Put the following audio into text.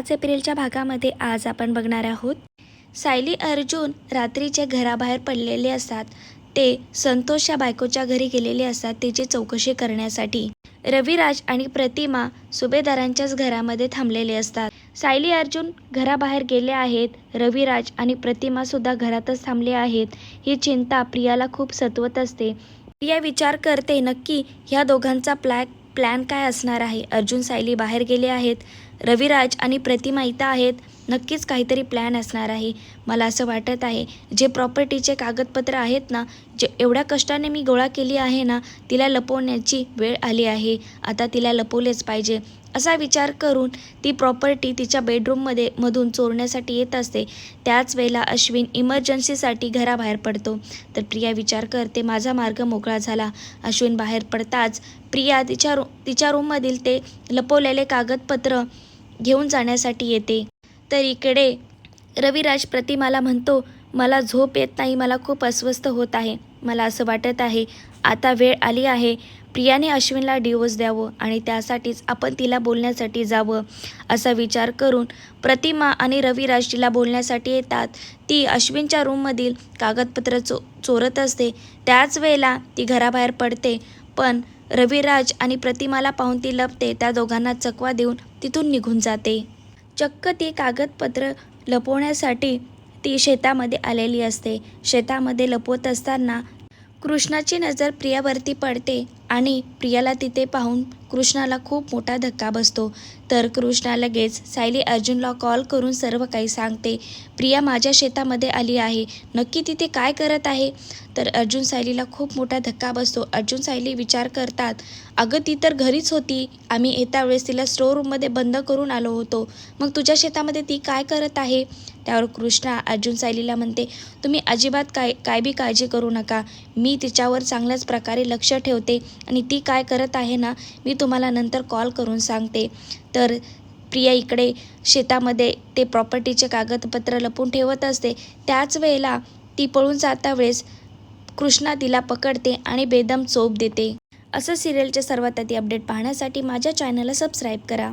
5 एप्रिलच्या भागामध्ये आज आपण बघणार आहोत। सायली अर्जुन रात्रीचे घराबाहेर पडलेले असतात। ते संतोष या बायकोच्या घरी गेलेले असतात त्याची चौकशी करण्यासाठी। रविराज आणि प्रतिमा सुभेदारांच्याच घरामध्ये थांबलेले असतात। सायली अर्जुन घराबाहेर गेले आहेत। रविराज आणि प्रतिमा सुद्धा घरातच थांबले आहेत। ही चिंता प्रियाला खूप सतवत असते। प्रिया विचार करते नक्की ह्या दोघांचा प्लॅन काय असणार आहे। अर्जुन सायली बाहेर गेले आहेत, रविराज आणि प्रतिमा इथं आहेत, नक्कीच काहीतरी प्लॅन असणार आहे। मला असं वाटत आहे जे प्रॉपर्टीचे कागदपत्र आहेत ना, जे एवढ्या कष्टाने मी गोळा केली आहे ना, तिला लपवण्याची वेळ आली आहे। आता तिला लपवलेच पाहिजे असा विचार करून ती प्रॉपर्टी तिच्या मधून चोरण्यासाठी येत असते। त्याच वेळेला अश्विन इमर्जन्सीसाठी घराबाहेर पडतो। तर प्रिया विचार करते माझा मार्ग मोकळा झाला। अश्विन बाहेर पडताच प्रिया तिच्या रूममधील ते लपवलेले कागदपत्र घेऊन जाण्यासाठी येते। तर इकडे रविराज प्रतिमाला म्हणतो मला झोप येत नाही, मला खूप अस्वस्थ होत आहे। मला असं वाटत आहे आता वेळ आली आहे प्रियाने अश्विनला डिवोर्स द्यावं आणि त्यासाठीच आपण तिला बोलण्यासाठी जावं असा विचार करून प्रतिमा आणि रविराज तिला बोलण्यासाठी येतात। ती अश्विनच्या रूममधील कागदपत्र चोरत असते। त्याच वेळेला ती घराबाहेर पडते, पण रविराज आणि प्रतिमाला पाहून ती लपते। त्या दोघांना चकवा देऊन तिथून निघून जाते। चक्क ती कागदपत्र लपवण्यासाठी ती शेतामध्ये आलेली असते। शेतामध्ये लपवत असताना कृष्णाची नजर प्रियावरती पडते आणि प्रियाला तिथे पाहून कृष्णाला खूप मोठा धक्का बसतो। तर कृष्णा लगेच सायली अर्जुनला कॉल करून सर्व काही सांगते। प्रिया माझ्या शेतामध्ये आली आहे, नक्की तिथे काय करत आहे। तर अर्जुन सायलीला खूप मोठा धक्का बसतो। अर्जुन सायली विचार करतात अगं ती तर घरीच होती, आम्ही येता वेळेस तिला स्टोर रूममध्ये बंद करून आलो होतो, मग तुझ्या शेतामध्ये ती काय करत आहे। त्यावर कृष्णा अर्जुन सायलीला म्हणते तुम्ही अजिबात काय बी काळजी करू नका, मी तिच्यावर चांगल्याच प्रकारे लक्ष ठेवते आणि ती काय करत आहे ना मी तुम्हाला नंतर कॉल करून सांगते। तर प्रिया इकडे शेतामध्ये ते प्रॉपर्टीचे कागदपत्र लपून ठेवत असते। त्याच वेळेला ती पळून जाता वेळेस कृष्णा तिला पकडते आणि बेदम चोप देते। असं सिरियलचे सर्वात आधी अपडेट पाहण्यासाठी माझ्या चॅनलला सबस्क्राईब करा।